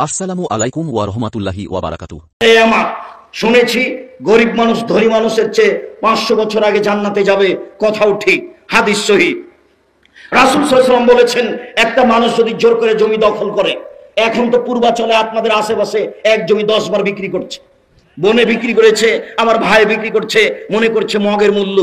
আসসালামু আলাইকুম ওয়া রাহমাতুল্লাহি ওয়া বারাকাতুহু। শুনেছি গরিব মানুষ ধনী মানুষের চেয়ে 500 বছর আগে জান্নাতে যাবে, কথাও ঠিক, হাদিস সহিহ। রাসূল সাল্লাল্লাহু আলাইহি ওয়াসাল্লাম বলেছেন, একটা মানুষ যদি জোর করে জমি দখল করে, এখন তো পূর্বাচলে আপনাদের আশেপাশে এক জমি 10 বার বিক্রি করছে, বনে বিক্রি করেছে, আমার ভাই বিক্রি করছে, মনে করছে মগের মূল্য।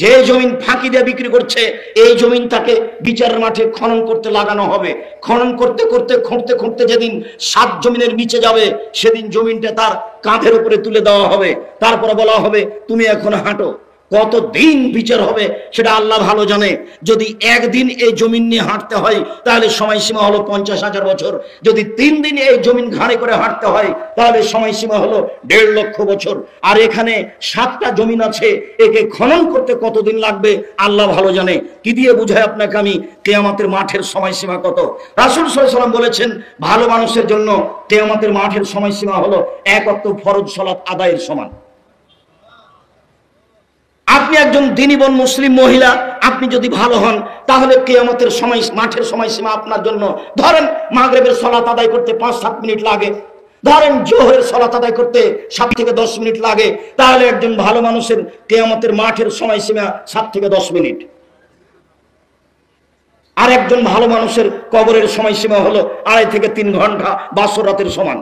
যে জমিন ফাঁকি দিয়ে বিক্রি করছে, এই জমিন তাকে বিচারের মাঠে খনন করতে লাগানো হবে। খনন করতে করতে খুঁড়তে খুঁড়তে যেদিন 7 জমিনের নিচে যাবে, সেদিন জমিনটা তার কাঁধের উপরে তুলে দেওয়া হবে। তারপরে বলা হবে, তুমি এখন হাঁটো। কতদিন বিচার হবে সেটা আল্লাহ ভালো জানে। যদি একদিন এই জমিন নিয়ে হাঁটতে হয়, তাহলে সময়সীমা হলো 50,000 বছর। যদি 3 দিন এই জমিন ঘাড়ে করে হাঁটতে হয়, তাহলে সময়সীমা হলো 1.5 লক্ষ বছর। আর এখানে 7টা জমিন আছে, একে খনন করতে কতদিন লাগবে আল্লাহ ভালো জানে। কি দিয়ে বুঝায় আপনাকে আমি কিয়ামতের মাঠের সময়সীমা কত? রাসূল সাল্লাল্লাহু আলাইহি ওয়াসাল্লাম বলেছেন, ভালো মানুষের জন্য কিয়ামতের মাঠের সময়সীমা হলো 1 ওয়াক্ত ফরজ সালাত আদায়ের সমান। আপনি একজন দ্বীনবন মুসলিম মহিলা, আপনি যদি ভালো হন, তাহলে কিয়ামতের সময় মাঠের সময়সীমা আপনার জন্য, ধরেন মাগরিবের সালাত আদায় করতে 5-7 মিনিট লাগে, ধরেন জোহরের সালাত আদায় করতে 7 থেকে 10 মিনিট লাগে, তাহলে একজন ভালো মানুষের কিয়ামতের মাঠের সময়সীমা 7 থেকে 10 মিনিট। আর একজন ভালো মানুষের কবরের সময়সীমা হলো 2.5 থেকে 3 ঘন্টা, বাসর রাতের সমান।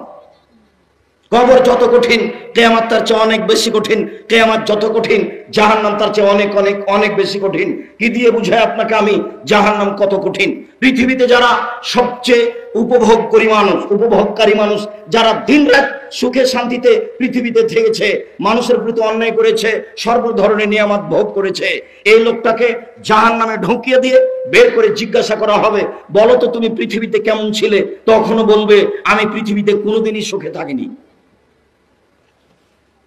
কবর যত কঠিন, কিয়ামত তার চেয়ে অনেক বেশি কঠিন। কিয়ামত যত কঠিন, জাহান্নাম তার চেয়ে অনেক অনেক অনেক বেশি কঠিন। কি দিয়ে বুঝাই আপনাকে আমি জাহান্নাম কত কঠিন? পৃথিবীতে যারা সবচেয়ে উপভোগকারী মানুষ, যারা দিনরাত সুখে শান্তিতে পৃথিবীতে থেকেছে, মানুষের প্রতি অন্যায় করেছে, সর্ব ধরনের নিয়ামত ভোগ করেছে, এই লোকটাকে জাহান্নামে ঢুকিয়ে দিয়ে বের করে জিজ্ঞাসা করা হবে, বলো তো তুমি পৃথিবীতে কেমন ছিলে? তখনও বলবে, আমি পৃথিবীতে কোনোদিনই সুখে থাকিনি।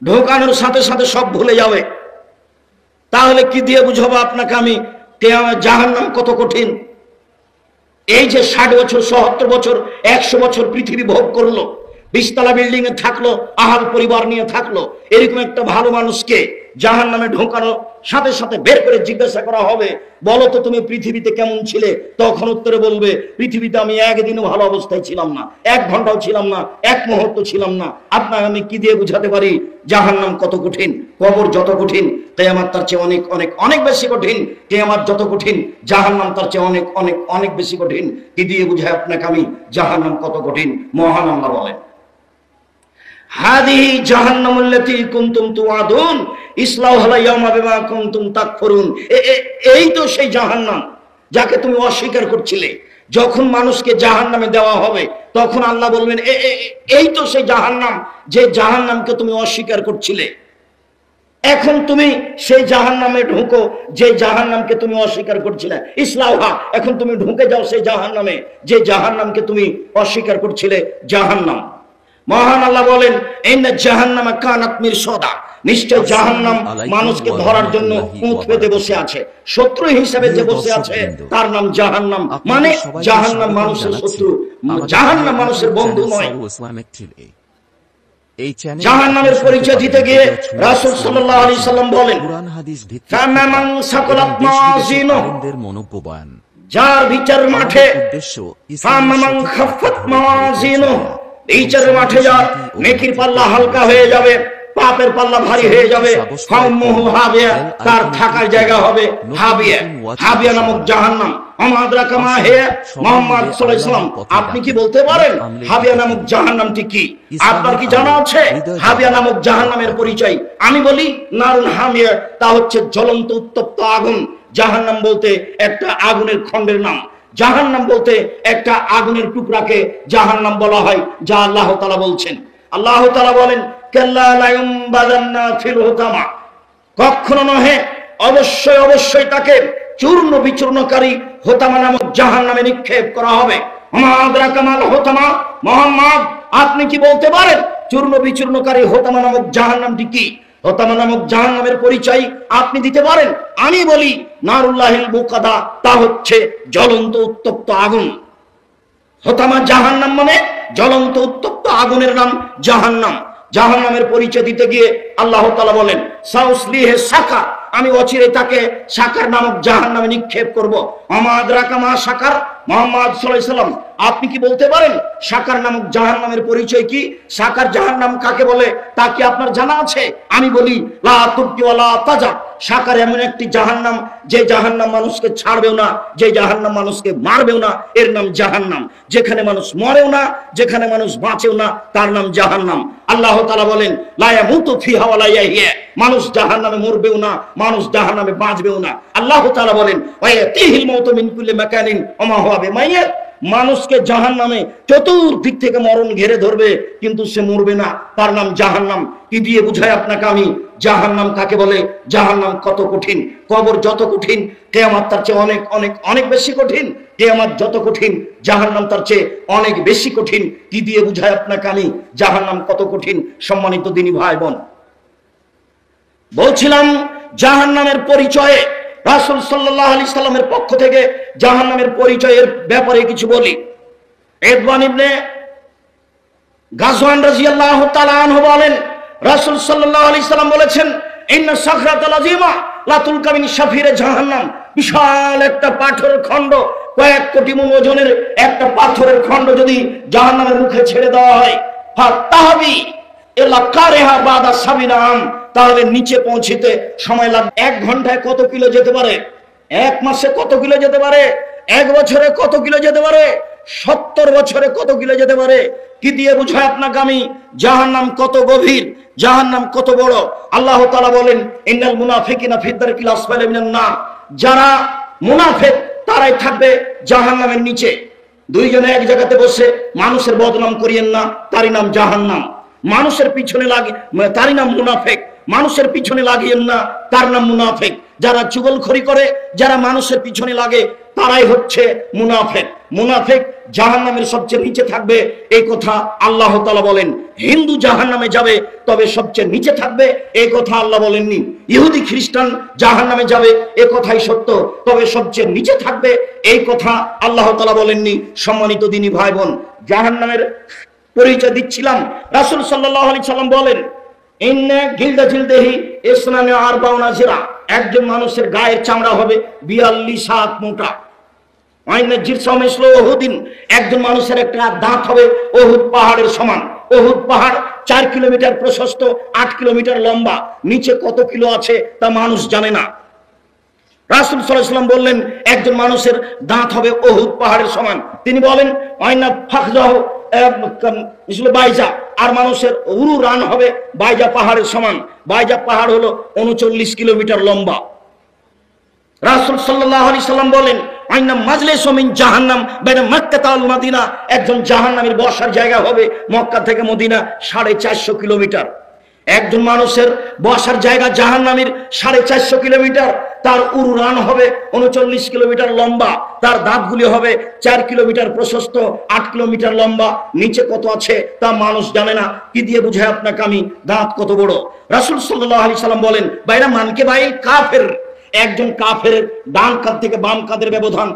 ঢোকানোর সাথে সাথে সব ভুলে যাবে। তাহলে কি দিয়ে বুঝাবো আপনাকে আমি জাহান্নাম কত কঠিন? এই যে 60 বছর, 70 বছর, 100 বছর পৃথিবী ভোগ করলো, 20 তলা বিল্ডিং এ থাকলো, আহাল পরিবার নিয়ে থাকলো, এরকম একটা ভালো মানুষকে জাহান্নামে ঢোকানোর সাথে সাথে বের করে জিজ্ঞাসা করা হবে, বলো তো তুমি পৃথিবীতে কেমন ছিলে? তখন উত্তরে বলবে, পৃথিবীতে আমি একদিনও ভালো অবস্থায় ছিলাম না, 1 ঘন্টাও ছিলাম না, 1 মুহূর্ত ছিলাম না। আপনাকে আমি কি দিয়ে বুঝাতে পারি জাহান্নাম কত কঠিন? কবর যত কঠিন, কিয়ামত তার চেয়ে অনেক অনেক অনেক বেশি কঠিন। কিয়ামত যত কঠিন, জাহান্নাম তার চেয়ে অনেক অনেক অনেক বেশি কঠিন। কি দিয়ে বুঝাই আপনাকে আমি জাহান্নাম কত কঠিন? মহান আল্লাহ বলেন, হাদিহি জাহান্নামুল্লাতী কুনতুম তুআদুন ইসলাউহা ইয়াওমা বিমা কুনতুম তাকফুরুন। এই তো সেই জাহান্নাম যাকে তুমি অস্বীকার করছিলে। যখন মানুষকে জাহান্নামে দেওয়া হবে, তখন আল্লাহ বলবেন, এই তো সেই জাহান্নাম, যে জাহান্নামকে তুমি অস্বীকার করছিলে। এখন তুমি সেই জাহান্নামে ঢুকো, যে জাহান্নামকে তুমি অস্বীকার করছিলে। ইসলাউহা, এখন তুমি ঢুকে যাও সেই জাহান্নামে, যে জাহান্নামকে তুমি অস্বীকার করছিলে, জাহান্নাম। মহান আল্লাহ বলেন, ইন্না জাহান্নামা কানাত মিরসাদা, নিশ্চয় জাহান্নাম মানুষকে ধরার জন্য উঁত পেতে বসে আছে। শত্রু হিসেবে যে বসে আছে, তার নাম জাহান্নাম। মানে জাহান্নাম মানুষের শত্রু, জাহান্নাম মানুষের বন্ধু নয়। জাহান্নামের পরিচয় দিতে গিয়ে রাসূল সাল্লাল্লাহু আলাইহি সাল্লাম বলেন, ফামান সাকালাত মাওয়াজিনুহু, যার বিচার মাঠে, ফামান খাফফাত মাওয়াজিনুহু, বিচারের মাঠে যার নেকির পাল্লা হালকা হয়ে যাবে, পাপের পাল্লা ভারী হয়ে যাবে, ফাউমুহু হাবিয়া, তার থাকার জায়গা হবে হাবিয়া। হাবিয়া নামক জাহান্নাম। আমাদরাকা মা হে, মুহাম্মদ সাল্লাল্লাহু আলাইহি ওয়াসাল্লাম, আপনি কি বলতে পারেন হাবিয়া নামক জাহান্নামটি কি? আপনার কি জানা আছে হাবিয়া নামক জাহান্নামের পরিচয়? আমি বলি, নারুন হামিয়া, তা হচ্ছে জ্বলন্ত উত্তপ্ত আগুন। জাহান্নাম বলতে একটা আগুনের খণ্ডের নাম। জাহান্নাম বলতে একটা আগুনের টুকরাকে জাহান্নাম বলা হয়, যা আল্লাহ তাআলা বলছেন। আল্লাহ তাআলা বলেন, কাল্লা লা ইউমবাদান্না ফিল হুতামা, কখনো নহে, অবশ্যই অবশ্যই তাকে চূর্ণ বিচূর্ণকারী হুতামা নামক জাহান্নামে নিক্ষেপ করা হবে। ওমা আদরাকা মাল হুতামা, মুহাম্মদ আপনি কি বলতে পারেন চূর্ণ বিচূর্ণকারী হুতামা নামক জাহান্নামটি কি? হুতামা নামক জাহান্নামের পরিচয় আপনি দিতে পারেন? আমি বলি, নারুল্লাহিল মুকাদা, তা হচ্ছে জ্বলন্ত উত্তপ্ত আগুন। হুতামা জাহান্নাম মানে জ্বলন্ত উত্তপ্ত আগুনের নাম জাহান্নাম। জাহান্নামের পরিচয় দিতে গিয়ে আল্লাহ তাআলা বলেন, সাউসলিহে সাকার, আমি অচিরে তাকে সাকার নামক জাহান্নামে নিক্ষেপ করব। আমা আদরাকা মা সাকার, মুহাম্মদ সাল্লাল্লাহু আলাইহি সাল্লাম, আপনি কি বলতে পারেন সাকার নামক জাহান্নামের পরিচয় কি? সাকার জাহান্নাম কাকে বলে তা কি আপনার জানা আছে? আমি বলি লা তুবকি ওয়ালা তাজা। সাকার এমন একটি জাহান্নাম, যে জাহান্নাম মানুষকে ছাড়বেও না, যে জাহান্নাম মানুষকে মারবেও না, এর নাম জাহান্নাম। যেখানে মানুষ মরেও না, যেখানে মানুষ বাঁচেও না, তার নাম জাহান্নাম। আল্লাহ তাআলা বলেন লা ইয়ামুতু ফিহা ওয়া লা ইয়াহইয়া, মানুষ জাহান্নামে মরবেও না, মানুষ জাহান্নামে বাঁচবেও না। আল্লাহ তাআলা বলেন ওয়া ইয়াতিহিল মাউতু মিন কুল্লি মাকানিন ওয়া মা হুয়া বিমাইয়িত, মানুষকে জাহান্নামে চতুর্দিক থেকে মরণ ঘিরে ধরবে, কিন্তু সে মরবে না, তার নাম জাহান্নাম। কি দিয়ে বুঝাই আপনাকে আমি জাহান্নাম কাকে বলে? জাহান্নাম কত কঠিন, কবর যত কঠিন, কিয়ামত তার চেয়ে অনেক অনেক অনেক বেশি কঠিন। কিয়ামত যত কঠিন, জাহান্নাম তার চেয়ে অনেক বেশি কঠিন। কি দিয়ে বুঝাই আপনাকে আমি জাহান্নাম কত কঠিন? সম্মানিত দিনী ভাই বোন, বলছিলাম জাহান্নামের পরিচয়ে রাসূল সাল্লাল্লাহু আলাইহি সাল্লামের পক্ষ থেকে জাহান্নামের পরিচয়ের ব্যাপারে কিছু বলি। ইবনে ইবনে গাজওয়ান রাদিয়াল্লাহু তাআলা আনহু বলেন, রাসূল সাল্লাল্লাহু আলাইহি সাল্লাম বলেছেন, ইন্না সাখরাতাল আযীমা লা তুলকা মিন শাফিরে জাহান্নাম, বিশাল একটা পাথরের খণ্ড, কয়েক কোটি মণ ওজনের একটা পাথরের খণ্ড যদি জাহান্নামের মুখে ছেড়ে দেওয়া হয়, ফাতাহাবি ইলা কারিহা বাদা সাবিনাম, তাহলে নিচে পৌঁছতে সময় লাগবে। 1 ঘন্টায় কত কিলো যেতে পারে? 1 মাসে কত কিলো যেতে পারে? 1 বছরে কত কিলো যেতে পারে? 70 বছরে কত কিলো যেতে পারে? কি দিয়ে বুঝায় আপনাকে আমি জাহান্নাম কত গভীর, জাহান্নাম কত বড়? আল্লাহ তাআলা বলেন ইন্নাল মুনাফিকিনা ফি দারকিল আসফালি মিনান নার, যারা মুনাফিক তারাই থাকবে জাহান্নামের নিচে। দুইজনে এক জায়গাতে বসে মানুষের বদনাম করিয়েন না, তারই নাম জাহান্নাম। মানুষের পিছনে লাগে তারই নাম মুনাফিক, মানুষের পিছনে লাগিয়েন না, তার নাম মুনাফিক। যারা চুগলখড়ি করে, যারা মানুষের পিছনে লাগে, তারাই হচ্ছে মুনাফিক। মুনাফিক জাহান্নামের সবচেয়ে নিচে থাকবে, এই কথা আল্লাহ তাআলা বলেন। হিন্দু জাহান্নামে যাবে, তবে সবচেয়ে নিচে থাকবে, এই কথা আল্লাহ বলেননি। ইহুদি খ্রিস্টান জাহান্নামে যাবে, এ কথাই সত্য, তবে সবচেয়ে নিচে থাকবে, এই কথা আল্লাহ তাআলা বলেননি। সম্মানিত দিনী ভাই বোন, জাহান্নামের পরিচয় দিচ্ছিলাম। রাসূল সাল্লাল্লাহু আলাইহি সাল্লাম বলেন, ইন্না গিলদা জিলদিহি ইসনানি আরবাউনা জিরা, একজন মানুষের গায়ের চামড়া হবে 42 হাত মোটা। আইনা জিরসা মিসলু উহুদিন, একজন মানুষের একটা দাঁত হবে উহুদ পাহাড়ের সমান। উহুদ পাহাড় 4 কিলোমিটার প্রশস্ত, 8 কিলোমিটার লম্বা। নিচে কত কিলো আছে তা মানুষ জানে না। রাসূল সাল্লাল্লাহু আলাইহি সাল্লাম বললেন একজন মানুষের দাঁত হবে উহুদ পাহাড়ের সমান। তিনি বলেন আইনা ফাখজাহু বাইজা, আর মানুষের উরু রান হবে বাইজা পাহাড়ের সমান। বাইজা পাহাড় হলো 39 কিলোমিটার লম্বা। রাসূল সাল্লাল্লাহু আলাইহি সাল্লাম বলেন আইনা মাজলিসু মিন জাহান্নাম বাইনা মক্কা ওয়াল মদিনা, একজন জাহান্নামীর বসার জায়গা হবে মক্কা থেকে মদিনা 450 কিলোমিটার। একজন মানুষের বসার জায়গা জাহান্নামীর 450 কিলোমিটার। তার উরু রান হবে 39 কিলোমিটার লম্বা। তার দাঁতগুলি হবে 4 কিলোমিটার প্রশস্ত, 8 কিলোমিটার লম্বা। নিচে কত আছে তা মানুষ জানে না। কি দিয়ে বুঝায় আপনাকে আমি দাঁত কত বড়? রাসূল সাল্লাল্লাহু আলাইহি সাল্লাম বলেন বাইরা মানকে ভাই কাফের, একজন কাফের ডান কাঁধ থেকে বাম কাঁধের ব্যবধান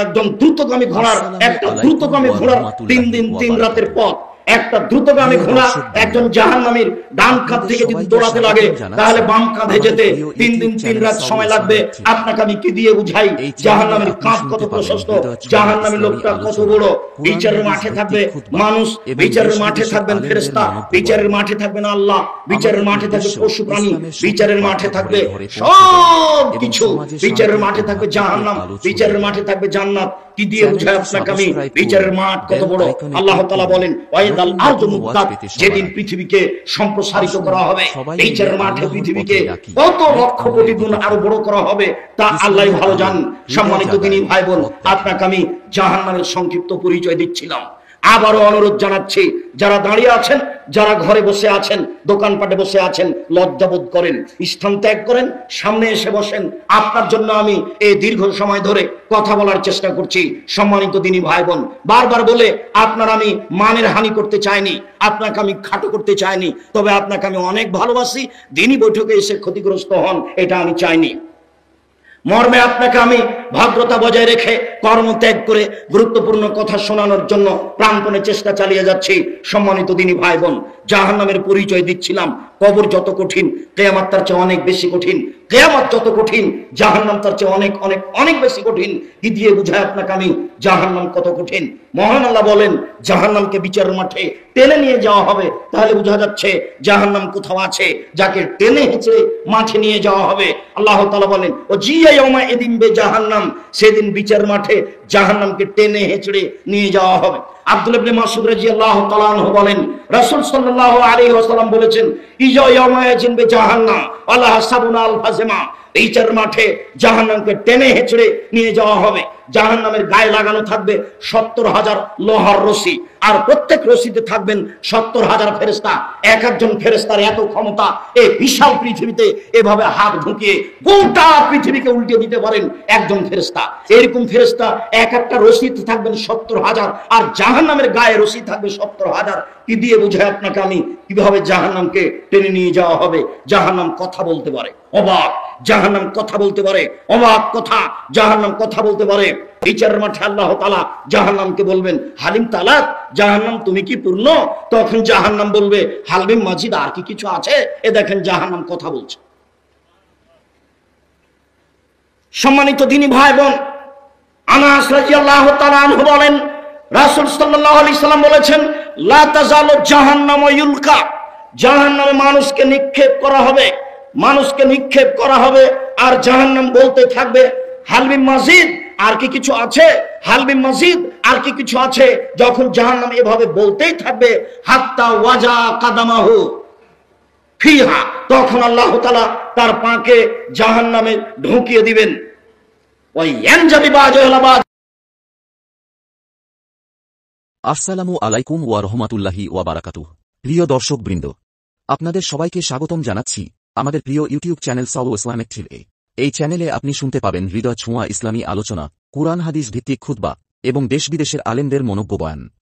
একদম দ্রুতগামী ঘোড়ার, একটা দ্রুতগামী ঘোড়ার 3 দিন 3 রাতের পথ। একটা দ্রুতগামী ঘোড়া একজন জাহান্নামীর ডান কাঁধ থেকে যদি দৌড়াতে লাগে, তাহলে বাম কাঁধে যেতে 3 দিন 3 রাত সময় লাগবে। আপনাকে আমি কি দিয়ে বুঝাই জাহান্নামীর কাঁধ কত প্রশস্ত, জাহান্নামীর লোকটা কত বড়? বিচারের মাঠে থাকবে মানুষ, বিচারের মাঠে থাকবেন ফেরেশতা, বিচারের মাঠে থাকবেন আল্লাহ, বিচারের মাঠে থাকবে পশু প্রাণী, বিচারের মাঠে থাকবে সব কিছু। বিচারের মাঠে থাকবে জাহান্নাম, বিচারের মাঠে থাকবে জান্নাত। কি দিয়ে বুঝাই আপনাকে আমি বিচারের মাঠ কত বড়? আল্লাহ তাআলা বলেন ওয়াইদাল আরদু মুদ্দাত, যেদিন পৃথিবীকে সম্প্রসারিত করা হবে, বিচারের মাঠে পৃথিবীকে কত লক্ষ কোটি গুণ আরো বড় করা হবে তা আল্লাহই ভালো জানেন। সম্মানিত দিনী ভাই বোন, আপনাকে আমি জাহান্নামের সংক্ষিপ্ত পরিচয় দিচ্ছিলাম। আবারও অনুরোধ জানাচ্ছি, যারা দাঁড়িয়ে আছেন, যারা ঘরে বসে আছেন, দোকানপাটে বসে আছেন, লজ্জাবোধ করেন, স্থান ত্যাগ করেন, সামনে এসে বসেন। আপনার জন্য আমি এই দীর্ঘ সময় ধরে কথা বলার চেষ্টা করছি। সম্মানিত দিনী ভাই বোন, বারবার বলে আপনার আমি মানের হানি করতে চাইনি, আপনাকে আমি খাটো করতে চাইনি, তবে আপনাকে আমি অনেক ভালোবাসি। দিনী বৈঠকে এসে ক্ষতিগ্রস্ত হন, এটা আমি চাইনি। মর্মে আপনাকে আমি ভদ্রতা বজায় রেখে কর্মত্যাগ করে গুরুত্বপূর্ণ কথা শোনানোর জন্য প্রাণপণে চেষ্টা চালিয়ে যাচ্ছি। সম্মানিত দিনী ভাই বোন, জাহান্নামের পরিচয় দিচ্ছিলাম। কবর যত কঠিন, কিয়ামত তার চেয়ে অনেক বেশি কঠিন। কিয়ামত যত কঠিন, জাহান্নাম তার চেয়ে অনেক অনেক অনেক বেশি কঠিন। কি দিয়ে বুঝায় আপনাকে আমি জাহান্নাম কত কঠিন? মহান আল্লাহ বলেন জাহান্নামকে বিচারের মাঠে টেনে নিয়ে যাওয়া হবে। তাহলে বোঝা যাচ্ছে জাহান্নাম কোথাও আছে, যাকে টেনে হেঁচড়ে মাঠে নিয়ে যাওয়া হবে। আল্লাহ তাআলা বলেন ও জিয়া ইয়াউমা ইদিন বে জাহান্নাম, সেদিন বিচার মাঠে জাহান্নামকে টেনে হেঁচড়ে নিয়ে যাওয়া হবে। আব্দুল্লাহ ইবনে মাসউদ রাদিয়াল্লাহু তাআলা আনহু বলেন রাসূল সাল্লাল্লাহু আলাইহি ওয়াসাল্লাম বলেছেন ইজা ইয়াউমা ইয়াজিন বে জাহান্নাম ওয়ালা হাসাবুনা আল ফাজমা, বিচার মাঠে জাহান্নামকে টেনে হেঁচড়ে নিয়ে যাওয়া হবে। জাহান্নামের গায়ে লাগানো থাকবে 70,000 লোহার রশি, আর প্রত্যেক রশিতে থাকবেন 70,000 ফেরেশতা। এক একজন ফেরেশতার এত ক্ষমতা, এই বিশাল পৃথিবীতে এভাবে হাত ঢুকিয়ে গোটা পৃথিবীকে উল্টে দিতে পারেন একজন ফেরেশতা। এরকম ফেরেশতা এক একটা রশিতে থাকবেন 70,000, আর জাহান্নামের গায়ে রশি থাকবে 70,000। কি দিয়ে বুঝায় আপনাকে আমি কিভাবে জাহান্নামকে টেনে নিয়ে যাওয়া হবে? জাহান্নাম কথা বলতে পারে, অবাক। জাহান্নাম কথা বলতে পারে, অবাক কথা। জাহান্নাম কথা বলতে পারে। বিচারের মাঠে আল্লাহ তাআলা জাহান্নামকে বলবেন হালিম তালাক, জাহান্নাম তুমি কি পূর্ণ? তখন জাহান্নাম বলবে হালবিম মাজিদ, আর কি কিছু আছে? এ দেখেন জাহান্নাম কথা বলছে। সম্মানিত দ্বীনি ভাই বোন, আনাস রাদিয়াল্লাহু তাআলা আনহু বলেন রাসূল সাল্লাল্লাহু আলাইহি সাল্লাম বলেছেন লা তাজালু জাহান্নাম ইউলকা, জাহান্নামে মানুষকে নিক্ষেপ করা হবে, মানুষকে নিক্ষেপ করা হবে। আর জাহান্নাম বলতে থাকবে হালবিম মাজিদ, আর কি কিছু আছে? হালবিম মাজিদ, আর কি কিছু আছে? যখন জাহান্নাম এভাবে বলতেই থাকবে হাত্তা ওয়াজা কাদামাহু ফিহা, তখন আল্লাহ তাআলা তার পাকে জাহান্নামে ঢুকিয়ে দিবেন। ওই ইয়ানজাবি বাজুলাবাদ। আসসালামু আলাইকুম ওয়া রাহমাতুল্লাহি ওয়া বারাকাতুহু। প্রিয় দর্শক বৃন্দ, আপনাদের সবাইকে স্বাগতম জানাচ্ছি আমাদের প্রিয় ইউটিউব চ্যানেল সাওয়াল ইসলামিক টিভি। এই চ্যানেলে আপনি শুনতে পাবেন হৃদয় ছোঁয়া ইসলামী আলোচনা, কুরআন হাদিস ভিত্তিক খুতবা এবং দেশ বিদেশের আলেমদের মনোজ্ঞ বয়ান।